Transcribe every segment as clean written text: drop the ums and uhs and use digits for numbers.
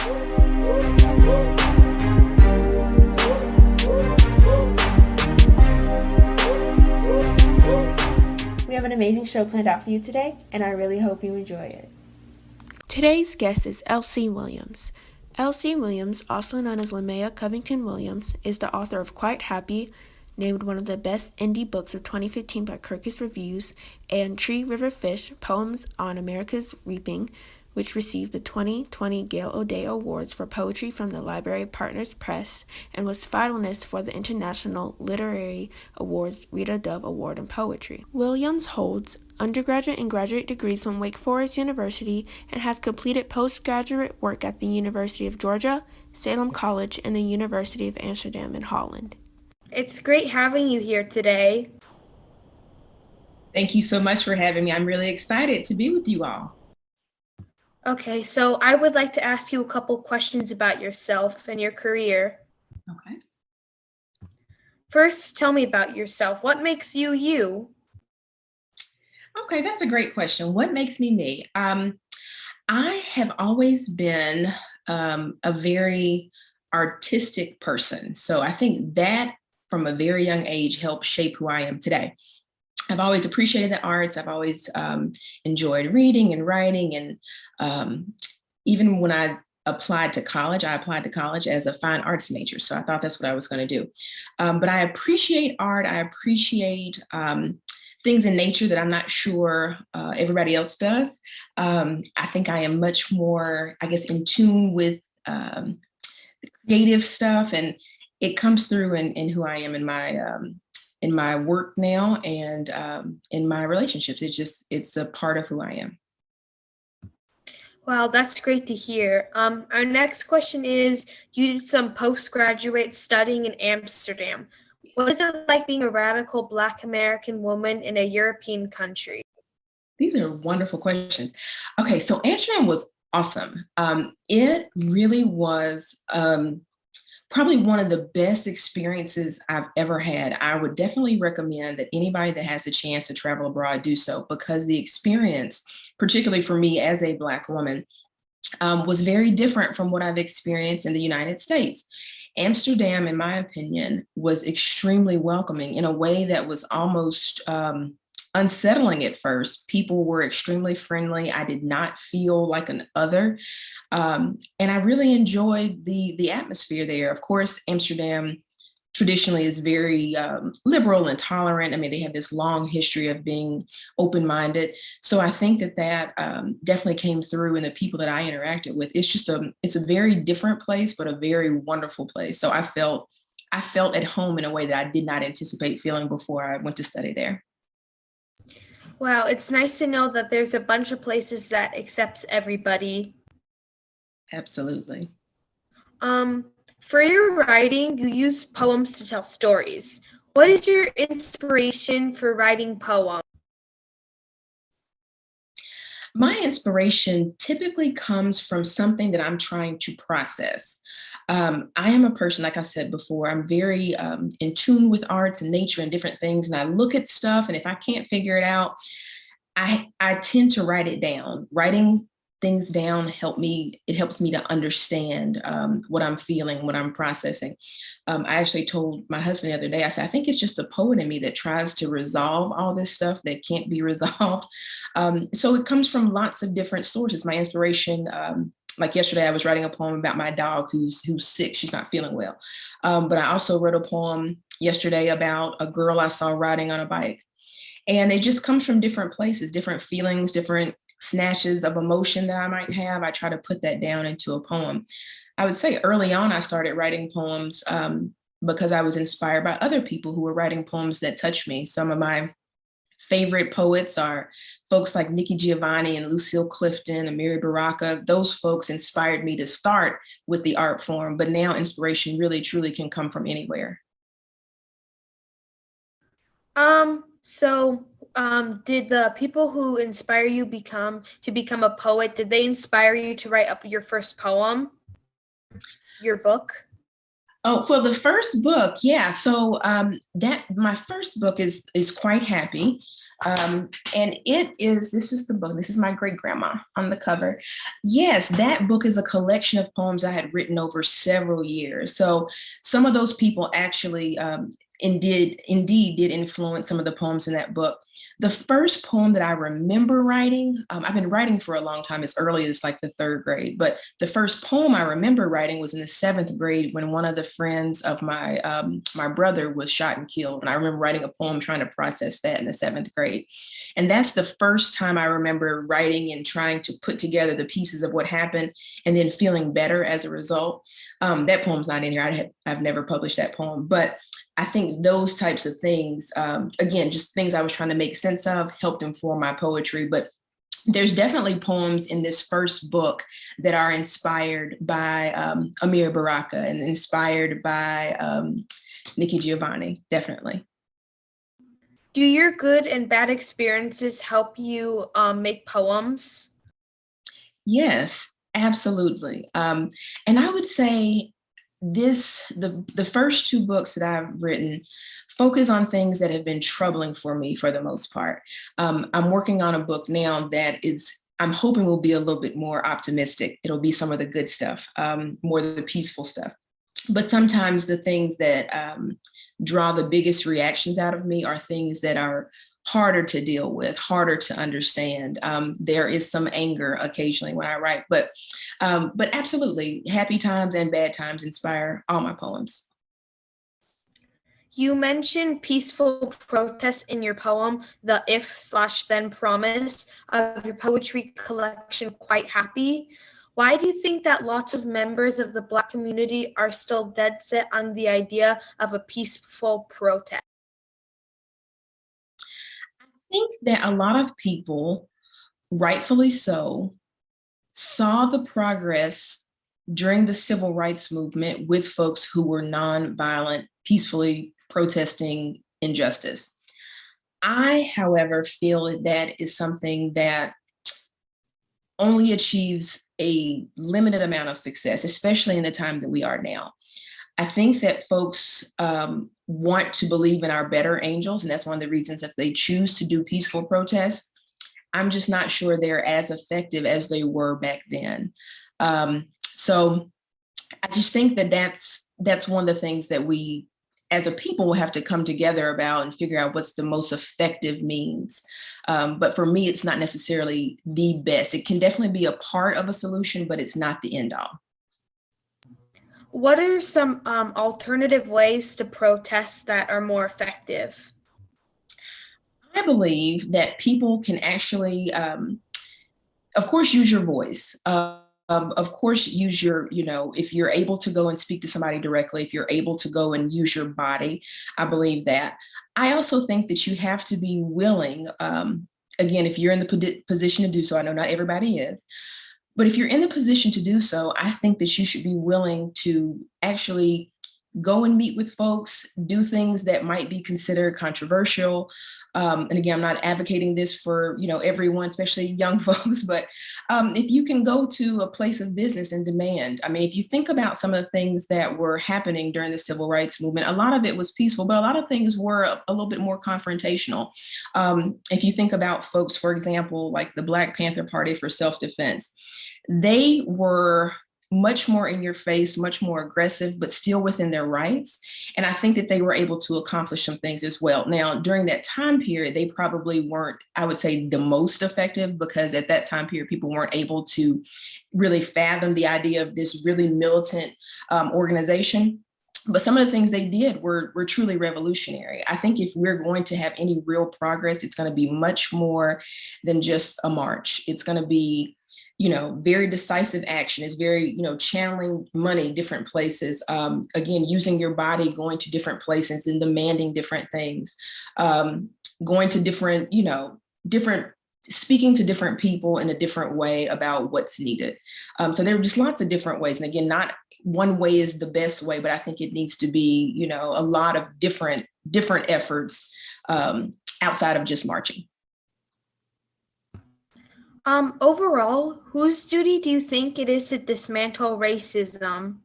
We have an amazing show planned out for you today, and I really hope you enjoy it. Today's guest is L.C. Williams. L.C. Williams, also known as Linnea Covington Williams, is the author of Quite Happy, named one of the best indie books of 2015 by Kirkus Reviews, and Tree River Fish, Poems on America's Reaping, which received the 2020 Gail O'Day Awards for Poetry from the Library Partners Press and was finalist for the International Literary Awards Rita Dove Award in Poetry. Williams holds undergraduate and graduate degrees from Wake Forest University and has completed postgraduate work at the University of Georgia, Salem College, and the University of Amsterdam in Holland. It's great having you here today. Thank you so much for having me. I'm really excited to be with you all. Okay, so I would like to ask you a couple questions about yourself and your career. Okay. First, tell me about yourself. What makes you you? Okay, that's a great question. What makes me me? I have always been a very artistic person. So I think that from a very young age helped shape who I am today. I've always appreciated the arts. I've always enjoyed reading and writing. And even when I applied to college as a fine arts major. So I thought that's what I was going to do. But I appreciate art. I appreciate things in nature that I'm not sure everybody else does. I think I am much more, I guess, in tune with the creative stuff. And it comes through in who I am in my work now and in my relationships. It's a part of who I am. Wow, that's great to hear. Our next question is, you did some postgraduate studying in Amsterdam. What is it like being a radical Black American woman in a European country? These are wonderful questions. Okay, so Amsterdam was awesome. It really was probably one of the best experiences I've ever had. I would definitely recommend that anybody that has a chance to travel abroad do so, because the experience, particularly for me as a Black woman, was very different from what I've experienced in the United States. Amsterdam, in my opinion, was extremely welcoming in a way that was almost unsettling at first. People were extremely friendly. I did not feel like an other. And I really enjoyed the atmosphere there. Of course, Amsterdam traditionally is very liberal and tolerant. I mean, they have this long history of being open-minded. So I think that definitely came through in the people that I interacted with. It's a very different place, but a very wonderful place. So I felt at home in a way that I did not anticipate feeling before I went to study there. Wow, it's nice to know that there's a bunch of places that accepts everybody. Absolutely. For your writing, you use poems to tell stories. What is your inspiration for writing poems? My inspiration typically comes from something that I'm trying to process. I am a person, like I said before, I'm very in tune with arts and nature and different things. And I look at stuff, and if I can't figure it out, I tend to write it down. Writing things down helps me to understand what I'm feeling, what I'm processing. I actually told my husband the other day, I said, I think it's just the poet in me that tries to resolve all this stuff that can't be resolved. So it comes from lots of different sources. My inspiration, like yesterday, I was writing a poem about my dog who's sick. She's not feeling well. But I also wrote a poem yesterday about a girl I saw riding on a bike. And it just comes from different places, different feelings, different snatches of emotion that I might have. I try to put that down into a poem. I would say early on, I started writing poems because I was inspired by other people who were writing poems that touched me. Some of my favorite poets are folks like Nikki Giovanni and Lucille Clifton and Mary Baraka. Those folks inspired me to start with the art form, but now inspiration really truly can come from anywhere. Did the people who inspire you to become a poet, did they inspire you to write up your first poem, your book? Oh, for the first book, yeah. So my first book is Quite Happy. And this is the book. This is my great grandma on the cover. Yes, that book is a collection of poems I had written over several years. So some of those people actually indeed did influence some of the poems in that book. The first poem that I remember writing, I've been writing for a long time, as early as like the 3rd grade, but the first poem I remember writing was in the 7th grade when one of the friends of my my brother was shot and killed. And I remember writing a poem trying to process that in the 7th grade. And that's the first time I remember writing and trying to put together the pieces of what happened and then feeling better as a result. That poem's not in here. I've never published that poem, but I think those types of things, again, just things I was trying to make sense of, helped inform my poetry. But there's definitely poems in this first book that are inspired by Amir Baraka and inspired by Nikki Giovanni, definitely. Do your good and bad experiences help you make poems? Yes, absolutely. And I would say the first 2 books that I've written focus on things that have been troubling for me for the most part. I'm working on a book now that I'm hoping will be a little bit more optimistic. It'll be some of the good stuff, more the peaceful stuff. But sometimes the things that draw the biggest reactions out of me are things that are harder to deal with, harder to understand. There is some anger occasionally when I write, but absolutely, happy times and bad times inspire all my poems. You mentioned peaceful protest in your poem, the If/Then Promise of your poetry collection, Quite Happy. Why do you think that lots of members of the Black community are still dead set on the idea of a peaceful protest? I think that a lot of people, rightfully so, saw the progress during the civil rights movement with folks who were nonviolent, peacefully protesting injustice. I, however, feel that is something that only achieves a limited amount of success, especially in the time that we are now. I think that folks want to believe in our better angels, and that's one of the reasons that they choose to do peaceful protests. I'm just not sure they're as effective as they were back then. So I just think that that's one of the things that we as a people will have to come together about and figure out what's the most effective means. But for me, it's not necessarily the best. It can definitely be a part of a solution, but it's not the end all. What are some alternative ways to protest that are more effective? I believe that people can actually, of course, use your voice. Of course, use your, if you're able to go and speak to somebody directly, if you're able to go and use your body, I believe that. I also think that you have to be willing, again, if you're in the position to do so, I know not everybody is, but if you're in the position to do so, I think that you should be willing to actually go and meet with folks, do things that might be considered controversial. And again, I'm not advocating this for everyone, especially young folks, but if you can go to a place of business and demand, I mean, if you think about some of the things that were happening during the civil rights movement, a lot of it was peaceful, but a lot of things were a little bit more confrontational. If you think about folks, for example, like the Black Panther Party for self-defense, they were much more in your face, much more aggressive, but still within their rights. And I think that they were able to accomplish some things as well. Now, during that time period, they probably weren't, I would say, the most effective, because at that time period, people weren't able to really fathom the idea of this really militant organization. But some of the things they did were truly revolutionary. I think if we're going to have any real progress, it's going to be much more than just a march. It's going to be very decisive action. Is very, channeling money different places. Again, using your body, going to different places and demanding different things. Going to different, speaking to different people in a different way about what's needed. So there are just lots of different ways. And again, not one way is the best way, but I think it needs to be, a lot of different efforts outside of just marching. Overall, whose duty do you think it is to dismantle racism?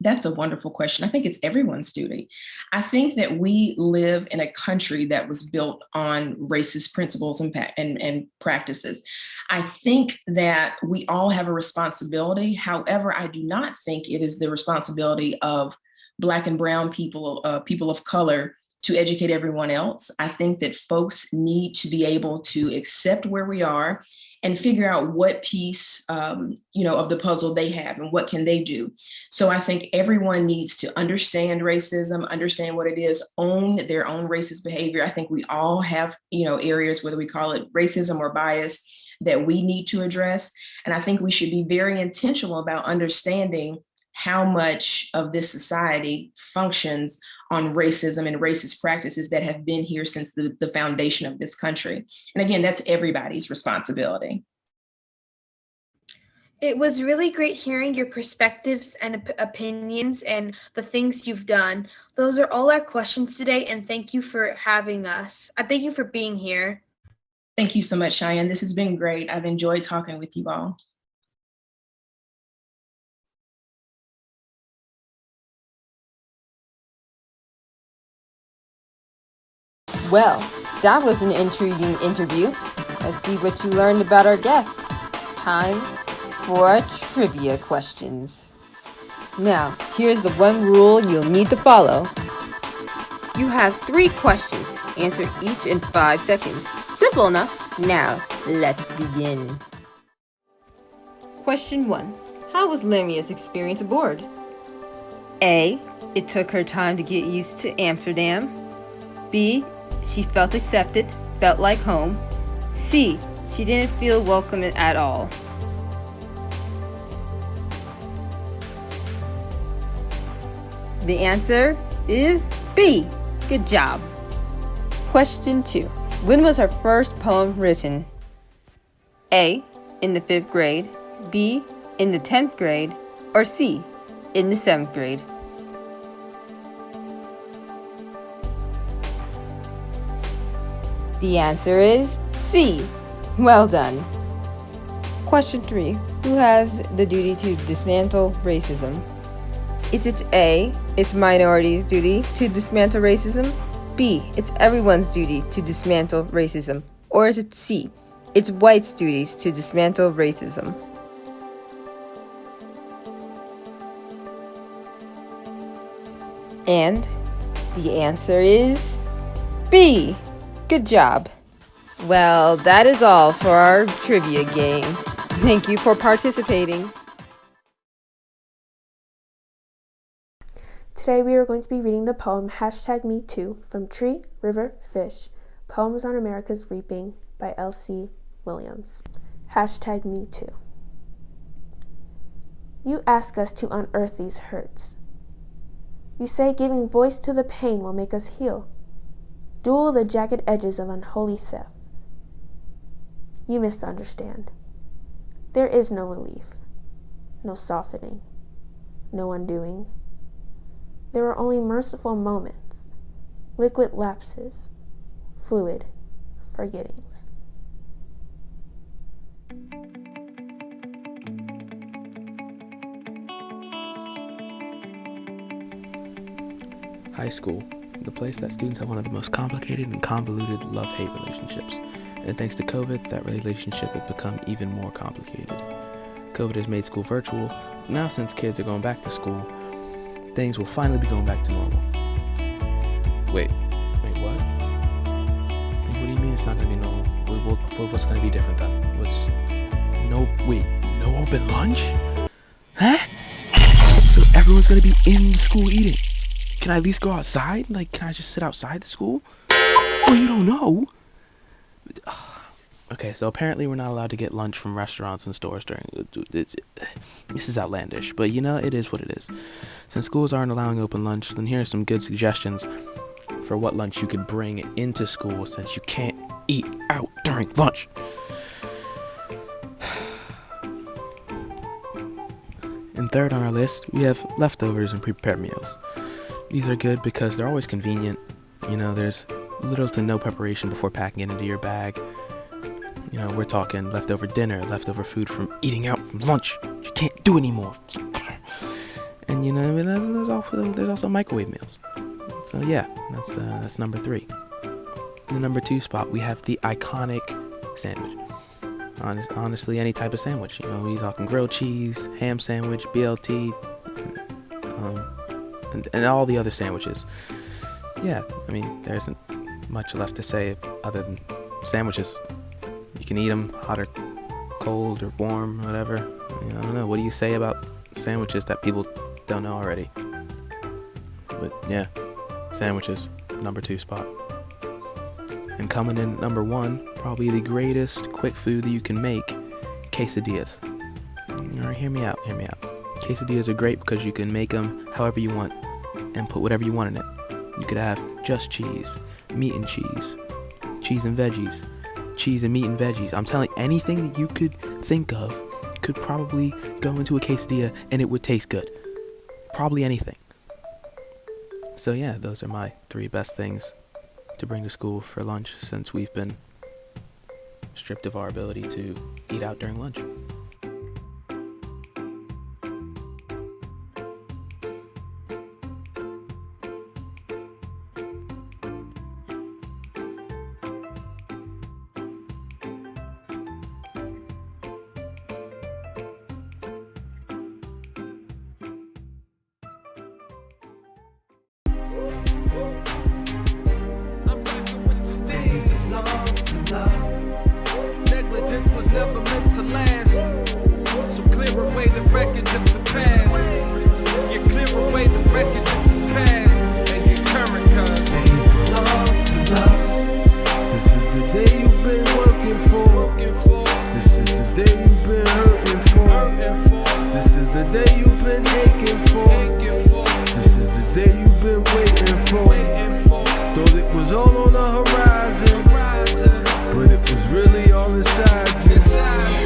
That's a wonderful question. I think it's everyone's duty. I think that we live in a country that was built on racist principles and practices. I think that we all have a responsibility. However, I do not think it is the responsibility of Black and brown people, people of color, to educate everyone else. I think that folks need to be able to accept where we are and figure out what piece, of the puzzle they have and what can they do. So I think everyone needs to understand racism, understand what it is, own their own racist behavior. I think we all have, areas, whether we call it racism or bias, that we need to address. And I think we should be very intentional about understanding how much of this society functions on racism and racist practices that have been here since the foundation of this country. And again, that's everybody's responsibility. It was really great hearing your perspectives and opinions and the things you've done. Those are all our questions today, and thank you for having us. Thank you for being here. Thank you so much, Cheyenne. This has been great. I've enjoyed talking with you all. Well, that was an intriguing interview. Let's see what you learned about our guest. Time for our trivia questions. Now, here's the one rule you'll need to follow. You have 3 questions. Answer each in 5 seconds. Simple enough. Now, let's begin. Question 1. How was Lamia's experience aboard? A. It took her time to get used to Amsterdam. B. She felt accepted, felt like home. C. She didn't feel welcome at all. The answer is B. Good job. Question 2. When was her first poem written? A. In the 5th grade. B. In the 10th grade. Or C. In the 7th grade. The answer is C. Well done. Question 3. Who has the duty to dismantle racism? Is it A, it's minorities' duty to dismantle racism? B, it's everyone's duty to dismantle racism? Or is it C, it's whites' duties to dismantle racism? And the answer is B. Good job. Well, that is all for our trivia game. Thank you for participating. Today we are going to be reading the poem #MeToo from Tree, River, Fish, Poems on America's Reaping by L.C. Williams. #MeToo. You ask us to unearth these hurts. You say giving voice to the pain will make us heal. Duel the jagged edges of unholy theft. You misunderstand. There is no relief, no softening, no undoing. There are only merciful moments, liquid lapses, fluid forgettings. High school, the place that students have one of the most complicated and convoluted love-hate relationships. And thanks to COVID, that relationship has become even more complicated. COVID has made school virtual. Now since kids are going back to school, things will finally be going back to normal. Wait, what? What do you mean it's not going to be normal? What's going to be different then? No open lunch? Huh? So everyone's going to be in the school eating. Can I at least go outside? Can I just sit outside the school? Well, you don't know. Okay, so apparently we're not allowed to get lunch from restaurants and stores during... This is outlandish, but it is what it is. Since schools aren't allowing open lunch, then here are some good suggestions for what lunch you could bring into school since you can't eat out during lunch. And third on our list, we have leftovers and prepared meals. These are good because they're always convenient. There's little to no preparation before packing it into your bag. We're talking leftover dinner, leftover food from eating out from lunch. You can't do anymore. And there's also microwave meals. So yeah, that's number 3. In the number 2 spot, we have the iconic sandwich. Honestly, any type of sandwich. We talking grilled cheese, ham sandwich, BLT, and all the other sandwiches. Yeah, there isn't much left to say other than sandwiches. You can eat them hot or cold or warm, whatever. I don't know. What do you say about sandwiches that people don't know already? But yeah, sandwiches, number 2 spot. And coming in at number 1, probably the greatest quick food that you can make, quesadillas. Alright, hear me out. Quesadillas are great because you can make them however you want and put whatever you want in it. You could have just cheese, meat and cheese, cheese and veggies, cheese and meat and veggies. I'm telling you, anything that you could think of could probably go into a quesadilla and it would taste good. Probably anything. So yeah, those are my 3 best things to bring to school for lunch since we've been stripped of our ability to eat out during lunch. Negligence was never meant to last. So clear away the wreckage of the past. You clear away the wreckage of the past. And your current cause lost and lost. This is the day you've been working for. This is the day you've been hurting for. This is the day you've been aching for. This is the day you've been waiting for. Thought it was all on the horizon, but it was really all inside you.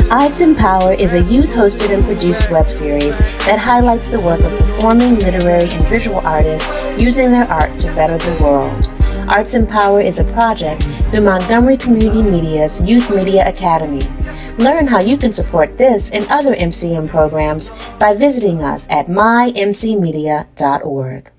ArtsEnPower is a youth-hosted and produced web series that highlights the work of performing, literary, and visual artists using their art to better the world. ArtsEnPower is a project through Montgomery Community Media's Youth Media Academy. Learn how you can support this and other MCM programs by visiting us at mymcmedia.org.